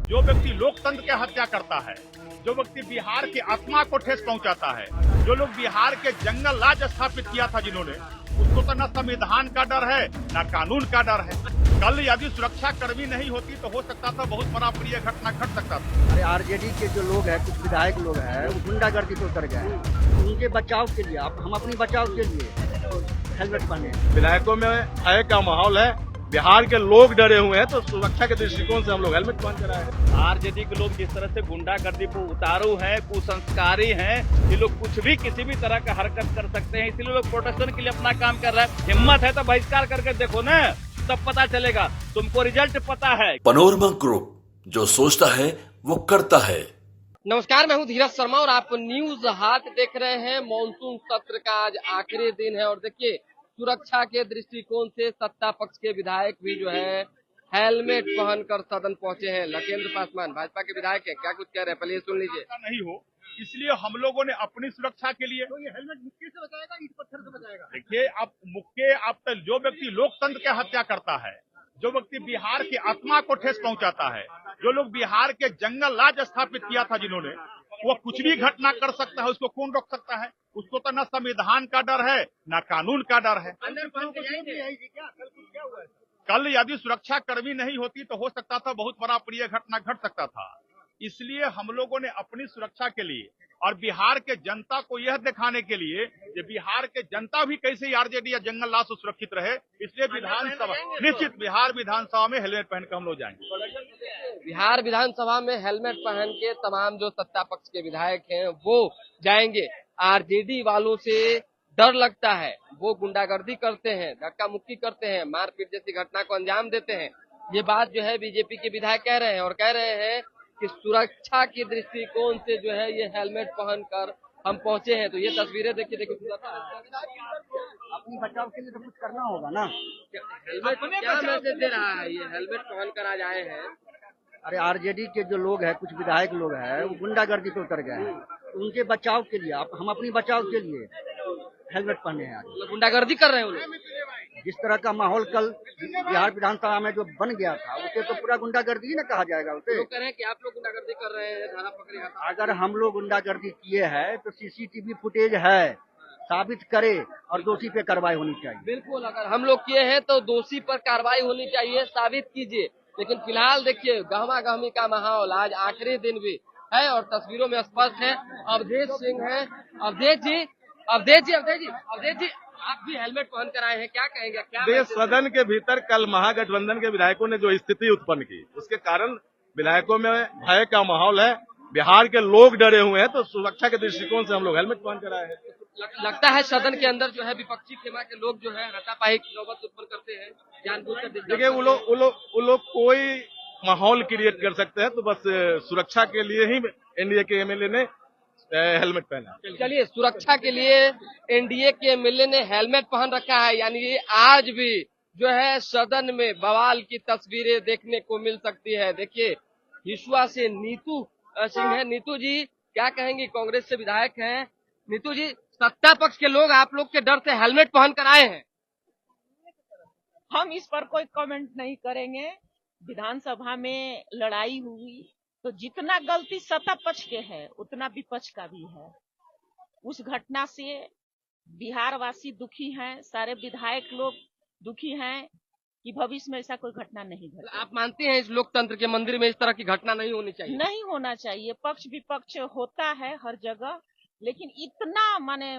जो व्यक्ति लोकतंत्र की हत्या करता है, जो व्यक्ति बिहार की आत्मा को ठेस पहुंचाता है, जो लोग बिहार के जंगल राज स्थापित किया था जिन्होंने, उसको तो न संविधान का डर है न कानून का डर है। कल यदि सुरक्षा कर्मी नहीं होती तो हो सकता था बहुत बड़ा प्रिय घटना घट सकता था। अरे आरजेडी के जो लोग हैं, कुछ विधायक लोग हैं, वो गुंडागर्दी को कर गए हैं। उनके बचाव के लिए हम अपनी बचाव के लिए हेलमेट पहने। विधायकों में भय का माहौल है, बिहार के लोग डरे हुए हैं, तो सुरक्षा के दृष्टिकोण से हम लोग हेलमेट पहन कर आए हैं। आरजेडी के लोग जिस तरह से गुंडागर्दी को उतारू हैं, कुसंस्कारी हैं, ये लोग कुछ भी किसी भी तरह का हरकत कर सकते हैं, इसलिए लोग प्रोटेक्शन के लिए अपना काम कर रहे हैं। हिम्मत है तो बहिष्कार करके देखो ना, तब पता चलेगा, तुमको रिजल्ट पता है। पनोरमा ग्रुप, जो सोचता है वो करता है। नमस्कार, मैं हूं धीरज शर्मा और आप न्यूज हाट देख रहे हैं। मॉनसून सत्र का आज आखिरी दिन है और देखिए सुरक्षा के दृष्टिकोण से सत्ता पक्ष के विधायक भी जो है हेलमेट पहनकर सदन पहुंचे हैं। लकेंद्र पासवान भाजपा के विधायक है, क्या कुछ कह रहे हैं, पहले सुन लीजिए। नहीं हो, इसलिए हम लोगों ने अपनी सुरक्षा के लिए तो ये हेलमेट मुक्के से बचाएगा, ईट पत्थर से बचाएगा। देखिए, अब मुक्के अब तक जो व्यक्ति लोकतंत्र की हत्या करता है, जो व्यक्ति बिहार की आत्मा को ठेस पहुंचाता है, जो लोग बिहार के जंगल राज स्थापित किया था जिन्होंने, वो कुछ भी घटना कर सकता है, उसको कौन रोक सकता है? उसको तो न संविधान का डर है न कानून का डर है। कल यदि सुरक्षा कर्मी नहीं होती तो हो सकता था बहुत बड़ा प्रिय घटना घट सकता था। इसलिए हम लोगों ने अपनी सुरक्षा के लिए और बिहार के जनता को यह दिखाने के लिए कि बिहार के जनता भी कैसे आरजेडी या जंगल राज से सुरक्षित रहे, इसलिए विधानसभा निश्चित बिहार विधानसभा में हेलमेट पहन कर हम लोग जाएंगे। बिहार विधानसभा में हेलमेट पहन के तमाम जो सत्ता पक्ष के विधायक हैं वो जाएंगे। आरजेडी वालों से डर लगता है, वो गुंडागर्दी करते हैं, धक्का मुक्की करते हैं, मारपीट जैसी घटना को अंजाम देते हैं। ये बात जो है बीजेपी के विधायक कह रहे हैं और कह रहे हैं कि सुरक्षा के दृष्टिकोण से जो है ये हेलमेट पहनकर हम पहुंचे हैं। तो ये तस्वीरें देखिए अपनी बचाव के लिए तो कुछ करना होगा ना। हेलमेट क्या मैसेज दे रहा है, ये हेलमेट पहनकर आज आए हैं। अरे आरजेडी के जो लोग हैं, कुछ विधायक लोग हैं, वो गुंडागर्दी को कर गए हैं। उनके बचाव के लिए हम अपनी बचाव के लिए हेलमेट पहने हैं। आज गुंडागर्दी कर रहे हैं उन्हें। जिस तरह का माहौल कल बिहार विधानसभा में जो बन गया था, उसे तो पूरा गुंडागर्दी ही ना कहा जाएगा। उसे लोग कह रहे हैं कि आप लोग गुंडागर्दी कर रहे हैं, धारा पकड़े हाथ। अगर हम लोग गुंडागर्दी किए हैं तो सीसीटीवी फुटेज है, साबित करे और दोषी पे कार्रवाई होनी चाहिए। बिल्कुल, अगर हम लोग किए हैं तो दोषी पर कार्रवाई होनी चाहिए, साबित कीजिए। लेकिन फिलहाल देखिए गहमा गहमी का माहौल, आज आखिरी दिन भी है और तस्वीरों में स्पष्ट है। अवधेश सिंह है, अवधेश जी आप भी हेलमेट पहन कर आए हैं, क्या कहेंगे? क्या देश सदन के भीतर कल महागठबंधन के विधायकों ने जो स्थिति उत्पन्न की, उसके कारण विधायकों में भय का माहौल है, बिहार के लोग डरे हुए हैं, तो सुरक्षा के दृष्टिकोण से हम लोग हेलमेट पहन कर आए हैं। लगता है सदन के अंदर जो है विपक्षी खेमा के लोग जो है हाथापाई की नौबत उत्पन्न करते हैं, जानबूझकर। देखिए, वो लोग कोई माहौल क्रिएट कर सकते हैं, तो बस सुरक्षा के लिए ही एनडीए के एमएलए ने हेलमेट पहना। चलिए, सुरक्षा के लिए एनडीए के एमएलए ने हेलमेट पहन रखा है, यानी आज भी जो है सदन में बवाल की तस्वीरें देखने को मिल सकती है। देखिए, हिसुआ से नीतू सिंह है। नीतू जी क्या कहेंगी, कांग्रेस से विधायक हैं। नीतू जी, सत्ता पक्ष के लोग आप लोग के डर से हेलमेट पहन कर आए हैं। हम इस पर कोई कमेंट नहीं करेंगे। विधानसभा में लड़ाई हुई तो जितना गलती सत्ता पक्ष के है उतना विपक्ष का भी है। उस घटना से बिहार वासी दुखी हैं, सारे विधायक लोग दुखी हैं कि भविष्य में ऐसा कोई घटना नहीं घटे। आप मानते हैं इस लोकतंत्र के मंदिर में इस तरह की घटना नहीं होनी चाहिए? नहीं होना चाहिए। पक्ष विपक्ष होता है हर जगह, लेकिन इतना माने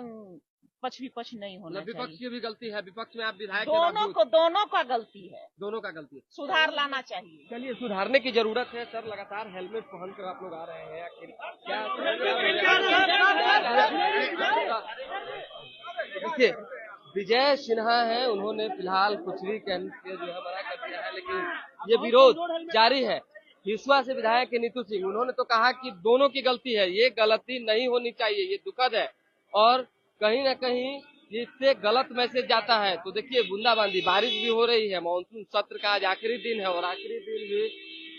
पक्ष विपक्ष नहीं होना चाहिए। विपक्ष की भी गलती है, विपक्ष में आप विधायक दोनों का गलती है, दोनों का गलती है, सुधार लाना चाहिए। चलिए, सुधारने की जरूरत है। सर, लगातार हेलमेट पहनकर आप लोग आ रहे हैं, आखिर क्या देखिए विजय सिन्हा है, उन्होंने फिलहाल कुछ भी कहने जो है मना कर दिया है, लेकिन ये विरोध जारी है। हिसुआ से विधायक नीतू सिंह, उन्होंने तो कहा कि दोनों की गलती है, ये गलती नहीं होनी चाहिए, ये दुखद है और कहीं न कहीं इससे गलत मैसेज जाता है। तो देखिए, बूंदाबांदी बारिश भी हो रही है, मानसून सत्र का आज आखिरी दिन है और आखिरी दिन भी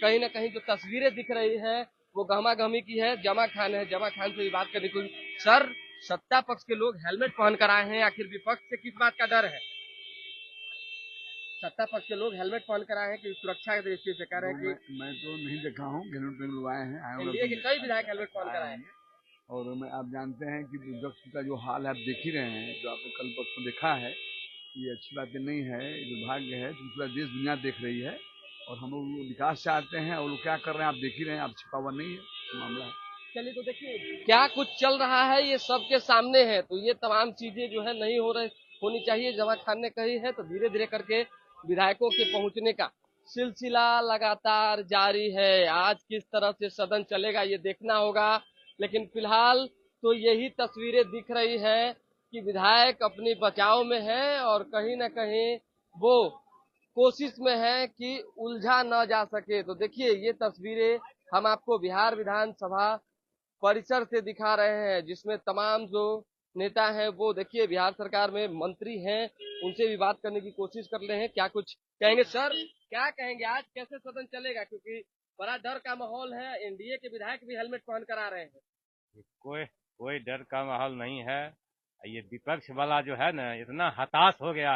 कहीं न कहीं जो तस्वीरें दिख रही है वो गहमा गहमी की है। जमा खान है, जमा खान से भी बात करने को। सर, सत्ता पक्ष के लोग हेलमेट पहन कर आए हैं, आखिर विपक्ष से किस बात का डर है? सत्ता पक्ष के लोग हेलमेट पहन कर आए हैं कि सुरक्षा की दृष्टि से कह रहे हैं कि मैं तो नहीं देखा हूँ, हेलमेट लोग आए हैं एनडीए के कई विधायक हेलमेट पहन कर आए हैं। और मैं आप जानते हैं कि वृक्ष का जो हाल है आप देख ही रहे हैं, जो आपने कल परसों देखा है, ये अच्छी बात नहीं है, ये दुर्भाग्य है। पूरा देश दुनिया देख रही है और हम लोग विकास चाहते हैं और लोग क्या कर रहे हैं आप देख ही रहे हैं, आप छिपा हुआ नहीं है मामला है। चलिए तो देखिए क्या कुछ चल रहा है, ये सबके सामने है, तो ये तमाम चीजें जो है नहीं होनी चाहिए। जमा खान ने कही है, तो धीरे धीरे करके विधायकों के पहुंचने का सिलसिला लगातार जारी है। आज किस तरह से सदन चलेगा ये देखना होगा, लेकिन फिलहाल तो यही तस्वीरें दिख रही है कि विधायक अपनी बचाव में है और कहीं न कहीं वो कोशिश में है कि उलझा न जा सके। तो देखिए ये तस्वीरें हम आपको बिहार विधानसभा परिसर से दिखा रहे हैं, जिसमें तमाम जो नेता हैं वो देखिए बिहार सरकार में मंत्री हैं, उनसे भी बात करने की कोशिश कर रहे हैं। क्या कुछ कहेंगे सर, क्या कहेंगे आज कैसे सदन चलेगा, क्योंकि बड़ा डर का माहौल है, एनडीए के विधायक भी हेलमेट पहन कर आ रहे हैं। कोई डर का माहौल नहीं है। ये विपक्ष वाला जो है ना इतना हताश हो गया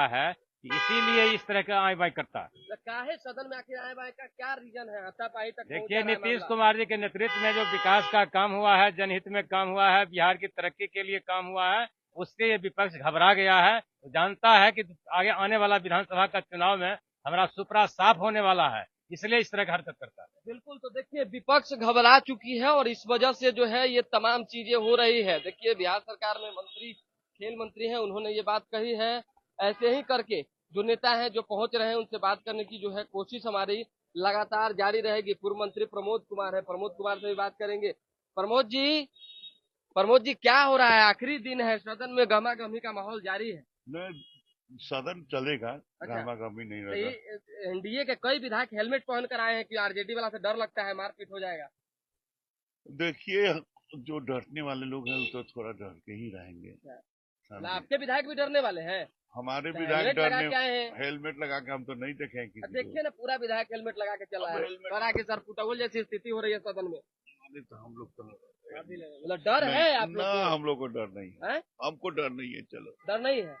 है कि इसीलिए इस तरह का आए बाई करता है। काहे सदन में आखिर आए बाई का क्या रीजन है? हाथापाई तक देखिए नीतीश कुमार जी के नेतृत्व में जो विकास का काम हुआ है, जनहित में काम हुआ है, बिहार की तरक्की के लिए काम हुआ है, उससे ये विपक्ष घबरा गया है। वो जानता है कि आगे आने वाला विधानसभा का चुनाव में हमारा सुपड़ा साफ होने वाला है, इसलिए इस तरह की हरकत करता है। बिल्कुल, तो देखिए विपक्ष घबरा चुकी है और इस वजह से जो है ये तमाम चीजें हो रही है। देखिए बिहार सरकार में मंत्री, खेल मंत्री हैं, उन्होंने ये बात कही है। ऐसे ही करके जो नेता हैं जो पहुंच रहे हैं उनसे बात करने की जो है कोशिश हमारी लगातार जारी रहेगी। पूर्व मंत्री प्रमोद कुमार है, प्रमोद कुमार से भी बात करेंगे। प्रमोद जी क्या हो रहा है? आखिरी दिन है, सदन में गहमा-गहमी का माहौल जारी है। सदन चलेगा, अच्छा। गहमा-गहमी नहीं रहेगा। एनडीए के कई विधायक हेलमेट पहन कर आए हैं कि आरजेडी वाला से डर लगता है मारपीट हो जाएगा। देखिए जो डरने वाले लोग हैं तो थोड़ा डर के ही रहेंगे। आपके विधायक भी डरने वाले हैं? हमारे तो विधायक हेलमेट लगा डरने, के आए हैं। हेलमेट लगा के हम तो नहीं देखे किसी को। देखिए ना पूरा विधायक हेलमेट लगा के चला है, करा के सर फुटबॉल जैसी स्थिति हो रही है सदन में। तो हम लोग तो मतलब डर है आप लोग को? हम लोग को डर नहीं है, हमको डर नहीं है। चलो डर नहीं है,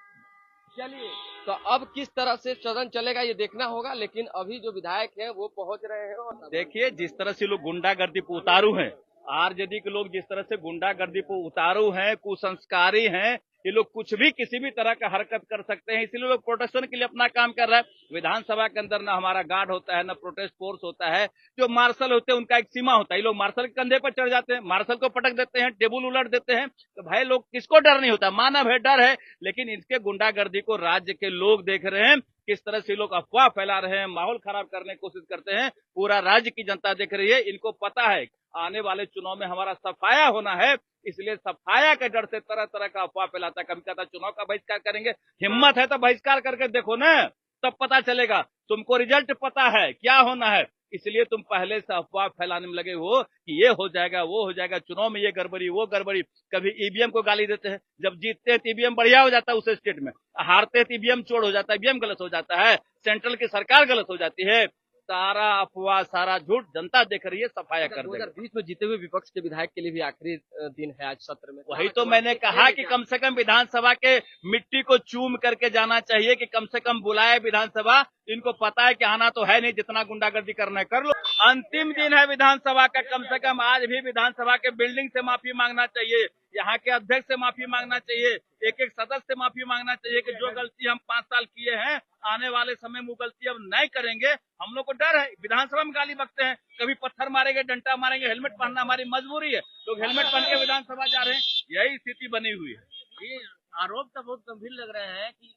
चलिए तो अब किस तरह से सदन चलेगा ये देखना होगा, लेकिन अभी जो विधायक हैं वो पहुंच रहे हैं। और देखिए जिस तरह से लोग गुंडागर्दी पे उतारू हैं, आरजेडी के लोग जिस तरह से गुंडागर्दी पे उतारू हैं, कुसंस्कारी हैं, ये लोग कुछ भी किसी भी तरह का हरकत कर सकते हैं, इसलिए लोग प्रोटेक्शन के लिए अपना काम कर रहा है। विधानसभा के अंदर ना हमारा गार्ड होता है, ना प्रोटेस्ट फोर्स होता है। जो मार्शल होते हैं उनका एक सीमा होता है, ये लोग मार्शल के कंधे पर चढ़ जाते हैं, मार्शल को पटक देते हैं, टेबल उलट देते हैं। तो भाई लोग किसको डर नहीं होता? मानव है, डर है, लेकिन इनके गुंडागर्दी को राज्य के लोग देख रहे हैं, किस तरह से लोग अफवाह फैला रहे हैं, माहौल खराब करने की कोशिश करते हैं। पूरा राज्य की जनता देख रही है, इनको पता है आने वाले चुनाव में हमारा सफाया होना है, इसलिए सफाया के डर से तरह तरह का अफवाह फैलाता है। कभी कहता चुनाव का बहिष्कार करेंगे, हिम्मत है तो बहिष्कार करके देखो ना, तब पता चलेगा। तुमको रिजल्ट पता है क्या होना है, इसलिए तुम पहले से अफवाह फैलाने में लगे हो कि ये हो जाएगा, वो हो जाएगा, चुनाव में ये गड़बड़ी, वो गड़बड़ी। कभी ईवीएम को गाली देते हैं, जब जीतते हैं तो ईवीएम बढ़िया हो जाता है उस स्टेट में, हारते हैं तो ईवीएम चोर हो जाता है, ईवीएम गलत हो जाता है, सेंट्रल की सरकार गलत हो जाती है। सारा अफवाह, सारा झूठ जनता देख रही है, सफाया कर देगा। 2020 में जीते हुए विपक्ष के विधायक के लिए भी आखिरी दिन है आज सत्र में। वही तो मैंने कहा कि कम से कम विधानसभा के मिट्टी को चूम करके जाना चाहिए, कि कम से कम बुलाए विधानसभा। इनको पता है कि आना तो है नहीं, जितना गुंडागर्दी करना है कर लो। अंतिम दिन है विधानसभा का, कम से कम आज भी विधानसभा के बिल्डिंग से माफी मांगना चाहिए, यहाँ के अध्यक्ष से माफी मांगना चाहिए, एक एक सदस्य से माफी मांगना चाहिए कि जो गलती हम 5 साल किए हैं, आने वाले समय में वो गलती अब नहीं करेंगे। हम लोग को डर है, विधानसभा में गाली बकते हैं, कभी पत्थर मारेंगे, डंडा मारेंगे, हेलमेट पहनना हमारी मजबूरी है, लोग हेलमेट पहन के विधानसभा जा रहे हैं, यही स्थिति बनी हुई है। ये आरोप तो बहुत गंभीर लग रहे हैं कि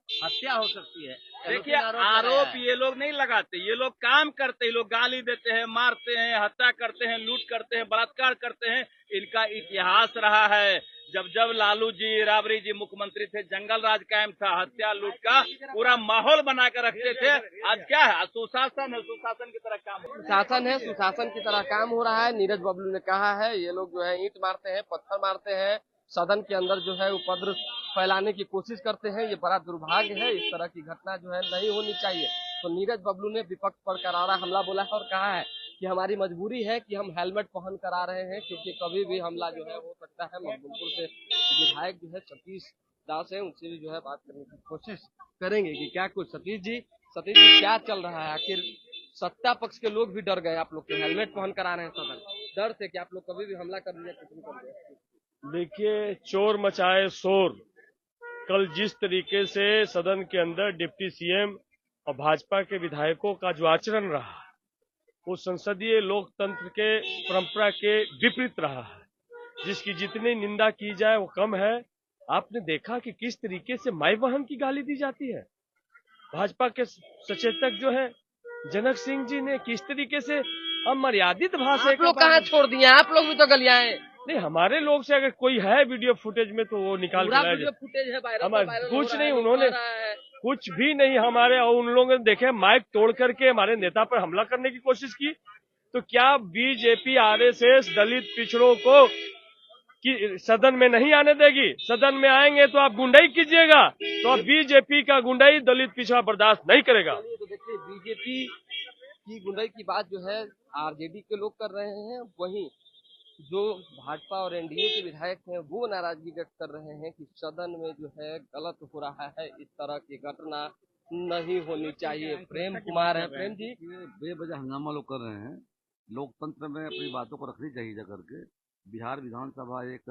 हत्या हो सकती है। देखिए आरोप ये लोग नहीं लगाते, ये लोग काम करते हैं, ये लोग गाली देते हैं, मारते हैं, हत्या करते हैं, लूट करते हैं, बलात्कार करते हैं। इनका इतिहास रहा है। जब जब लालू जी, राबड़ी जी मुख्यमंत्री थे, जंगल राज कायम था, हत्या लूट का पूरा माहौल बना कर रखते थे। आज क्या है? सुशासन है, सुशासन की तरह काम हो सुशासन की तरह काम हो रहा है। नीरज बबलू ने कहा है ये लोग जो है ईंट मारते हैं, पत्थर मारते हैं, सदन के अंदर जो है उपद्रव फैलाने की कोशिश करते हैं। ये बड़ा दुर्भाग्य है, इस तरह की घटना जो है नहीं होनी चाहिए। तो नीरज बबलू ने विपक्ष पर करारा हमला बोला है और कहा है कि हमारी मजबूरी है कि हम हेलमेट पहन कर आ रहे हैं, क्योंकि कभी भी हमला जो है हो सकता है। मकबूलपुर से विधायक जो है सतीश दास है, उनसे भी जो है बात करने की कोशिश करेंगे कि क्या कुछ। सतीश जी क्या चल रहा है? आखिर सत्ता पक्ष के लोग भी डर गए, आप लोग के हेलमेट पहन कर आ रहे हैं सदन, डर से कि आप लोग कभी भी हमला कर दिया, कुछ भी कर दिया। देखिए, चोर मचाए शोर, कल जिस तरीके से सदन के अंदर डिप्टी सीएम और भाजपा के विधायकों का जो आचरण रहा, वो संसदीय लोकतंत्र के परंपरा के विपरीत रहा है, जिसकी जितनी निंदा की जाए वो कम है। आपने देखा कि किस तरीके से माई बहन की गाली दी जाती है। भाजपा के सचेतक जो है जनक सिंह जी ने किस तरीके से अमर्यादित भाषा, आप लोग कहाँ छोड़ दिए? आप लोग भी तो गलियाए। नहीं, हमारे लोग से अगर कोई है वीडियो फुटेज में तो वो निकाल के वीडियो फुटेज है, वायरल कुछ नहीं, उन्होंने कुछ भी नहीं हमारे, और उन लोगों ने देखे माइक तोड़ करके हमारे नेता पर हमला करने की कोशिश की। तो क्या बीजेपी आरएसएस दलित पिछड़ों को कि सदन में नहीं आने देगी? सदन में आएंगे तो आप गुंडाई कीजिएगा, तो अब बीजेपी का गुंडाई दलित पिछड़ा बर्दाश्त नहीं करेगा। तो देखिए, बीजेपी की गुंडाई की बात जो है आरजेडी के लोग कर रहे हैं, वहीं जो भाजपा और एनडीए के विधायक हैं वो नाराजगी व्यक्त कर रहे हैं कि सदन में जो है गलत हो रहा है, इस तरह की घटना नहीं होनी चाहिए। प्रेम कुमार है। प्रेम जी, बेवजह हंगामा लोग कर रहे हैं। लोकतंत्र में अपनी बातों को रखनी चाहिए जाकर के। बिहार विधानसभा एक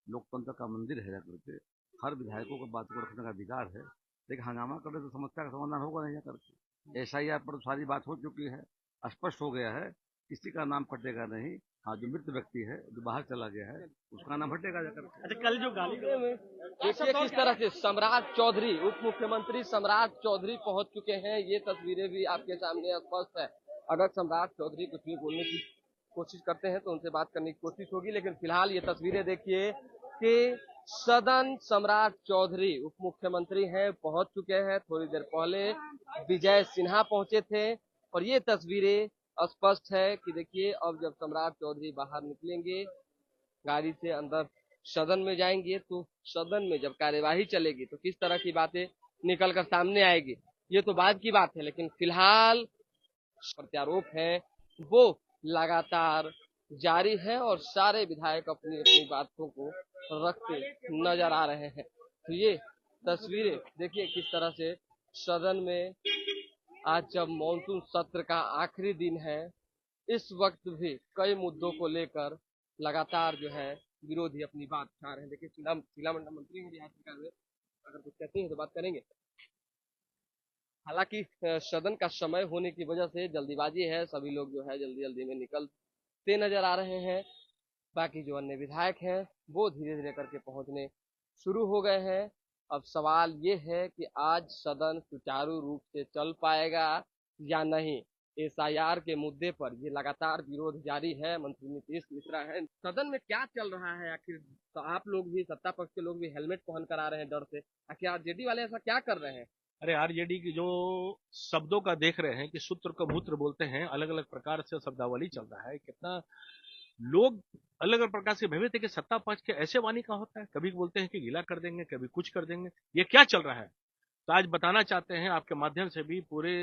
लोकतंत्र का मंदिर है जाकर के, हर विधायकों को बातों को रखने का अधिकार है। लेकिन हंगामा करने से समस्या का समाधान होगा नहीं जाकर के। SIR पर सारी बात हो चुकी है, स्पष्ट हो गया है, किसी का नाम फटेगा नहीं। हाँ, जो मृत व्यक्ति है, जो बाहर चला गया है, उसका नाम हटेगा जाकर। अच्छा, कल जो गाली देखिए किस तरह से सम्राट चौधरी, उप मुख्यमंत्री सम्राट चौधरी पहुंच चुके हैं। ये तस्वीरें भी आपके सामने स्पष्ट है। अगर सम्राट चौधरी कुछ भी बोलने की कोशिश करते हैं तो उनसे बात करने की कोशिश होगी, लेकिन फिलहाल ये तस्वीरें देखिए कि सदन सम्राट चौधरी उप मुख्यमंत्री हैं, पहुंच चुके हैं। थोड़ी देर पहले विजय सिन्हा पहुंचे थे और ये तस्वीरें स्पष्ट है कि देखिए अब जब सम्राट चौधरी बाहर निकलेंगे गाड़ी से, अंदर सदन में जाएंगे, तो सदन में जब कार्यवाही चलेगी तो किस तरह की बातें निकलकर सामने आएगी ये तो बाद की बात है। लेकिन फिलहाल प्रत्यारोप है वो लगातार जारी है और सारे विधायक अपनी अपनी बातों को रखते नजर आ रहे हैं। तो ये तस्वीरें देखिए किस तरह से सदन में आज जब मॉनसून सत्र का आखिरी दिन है, इस वक्त भी कई मुद्दों को लेकर लगातार जो है विरोधी अपनी बात उठा रहे हैं। देखिए जिला मंडल मंत्री हैं बिहार सरकार में, अगर कुछ कहते हैं तो बात करेंगे। हालांकि सदन का समय होने की वजह से जल्दीबाजी है, सभी लोग जो है जल्दी जल्दी में निकलते नजर आ रहे हैं। बाकी जो अन्य विधायक हैं वो धीरे धीरे करके पहुंचने शुरू हो गए हैं। अब सवाल ये है कि आज सदन सुचारू रूप से चल पाएगा या नहीं। SIR के मुद्दे पर ये लगातार विरोध जारी है। मंत्री नीतीश मिश्रा है, सदन में क्या चल रहा है आखिर? तो आप लोग भी, सत्ता पक्ष के लोग भी हेलमेट पहन कर आ रहे हैं डर से, आखिर आरजेडी वाले ऐसा क्या कर रहे हैं? अरे आरजेडी की जो शब्दों का देख रहे हैं कि सूत्र को मूत्र बोलते हैं, अलग अलग प्रकार से शब्दावली चल रहा है। कितना लोग अलग अलग प्रकार से भ्रमित है कि सत्ता पक्ष के ऐसे वाणी का होता है, कभी बोलते हैं कि गीला कर देंगे, कभी कुछ कर देंगे। ये क्या चल रहा है? तो आज बताना चाहते हैं आपके माध्यम से भी पूरे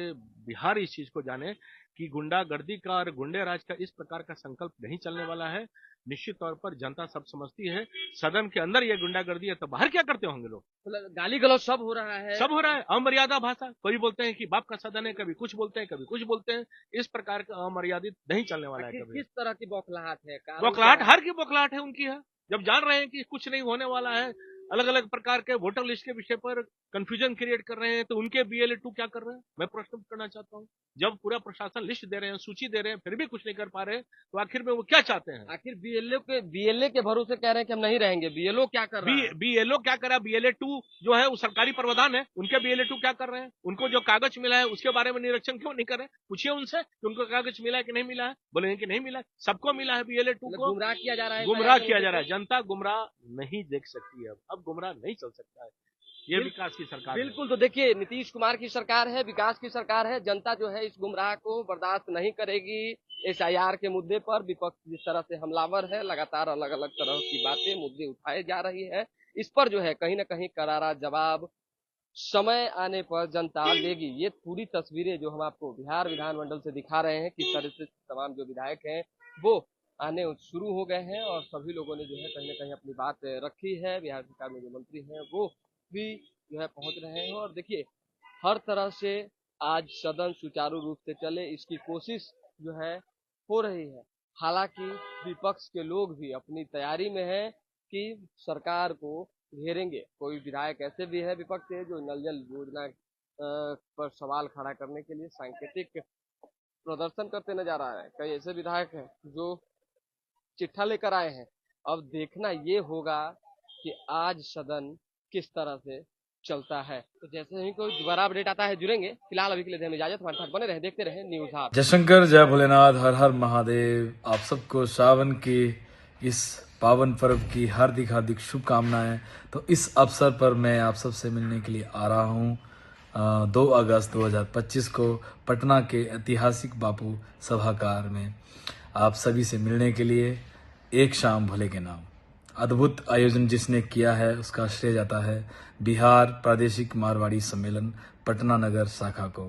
बिहार इस चीज को जाने कि गुंडागर्दी का और गुंडे राज का इस प्रकार का संकल्प नहीं चलने वाला है। निश्चित तौर पर जनता सब समझती है। सदन के अंदर ये गुंडागर्दी है तो बाहर क्या करते होंगे लोग? गाली गलौज सब हो रहा है, सब हो रहा है। अमर्यादा भाषा, कभी बोलते हैं कि बाप का सदन है, कभी कुछ बोलते हैं, कभी कुछ बोलते हैं। इस प्रकार का अमर्यादित नहीं चलने वाला है। कभी किस तरह की बौखलाहट है? बौखलाहट हर की बौखलाहट है उनकी है। जब जान रहे हैं कि कुछ नहीं होने वाला है, अलग अलग प्रकार के वोटर लिस्ट के विषय पर कंफ्यूजन क्रिएट कर रहे हैं, तो उनके BLA 2 क्या कर रहे हैं? मैं प्रश्न करना चाहता हूं। जब पूरा प्रशासन लिस्ट दे रहे हैं, सूची दे रहे हैं, फिर भी कुछ नहीं कर पा रहे, तो आखिर में वो क्या चाहते हैं? आखिर BLA के भरोसे कह रहे हैं कि हम नहीं रहेंगे। BLO क्या कर रहा है? BLO क्या कर रहा है? BLA 2 जो है वो सरकारी प्रावधान है, उनके BLA 2 क्या कर रहे हैं? उनको जो कागज मिला है उसके बारे में निरीक्षण क्यों नहीं कर रहे? पूछिए उनसे कि उनको कागज मिला है कि नहीं मिला है। बोलेंगे कि नहीं मिला है। सबको मिला है BLA 2 को। गुमराह किया जा रहा है, गुमराह किया जा रहा है। जनता गुमराह नहीं देख सकती है। अब गुमराह नहीं चल सकता है। ये विकास की सरकार बिल्कुल। तो देखिए नीतीश कुमार की सरकार है, विकास की सरकार है। जनता जो है इस गुमराह को बर्दाश्त नहीं करेगी। SIR के मुद्दे पर विपक्ष जिस तरह से हमलावर है, लगातार अलग अलग तरह की बातें मुद्दे उठाए जा रही है, इस पर जो है कहीं न कहीं करारा जवाब समय आने पर जनता देगी। ये पूरी तस्वीरें जो हम आपको बिहार विधानमंडल से दिखा रहे हैं, किस तरह से तमाम जो विधायक हैं वो आने शुरू हो गए हैं और सभी लोगों ने जो है कहीं न कहीं अपनी बात रखी है। बिहार सरकार में जो मंत्री हैं वो भी जो है पहुंच रहे हैं। और देखिए हर तरह से आज सदन सुचारू रूप से चले इसकी कोशिश जो है हो रही है। हालांकि विपक्ष के लोग भी अपनी तैयारी में है कि सरकार को घेरेंगे। कोई विधायक ऐसे भी है विपक्ष से जो नल जल योजना पर सवाल खड़ा करने के लिए सांकेतिक प्रदर्शन करते नजर आ रहे हैं। कई ऐसे विधायक हैं जो चिट्ठा लेकर आए हैं। अब देखना ये होगा कि आज सदन किस तरह से चलता है। तो जैसे ही कोई दोबारा अपडेट आता है जुड़ेंगे। फिलहाल अभी के लिए दें इजाजत, हमारे साथ बने रहे, देखते रहे न्यूज़ हाट। जय शंकर, जय भोलेनाथ, हर हर महादेव। आप सबको श्रावण के इस पावन पर्व की हार्दिक हार्दिक शुभकामनाएं। तो इस अवसर पर मैं आप सबसे मिलने के लिए आ रहा हूं 2 अगस्त 2025 को पटना के ऐतिहासिक बापू सभागार में आप सभी से मिलने के लिए। एक शाम भोले के नाम अद्भुत आयोजन जिसने किया है उसका श्रेय जाता है बिहार प्रादेशिक मारवाड़ी सम्मेलन पटना नगर शाखा को।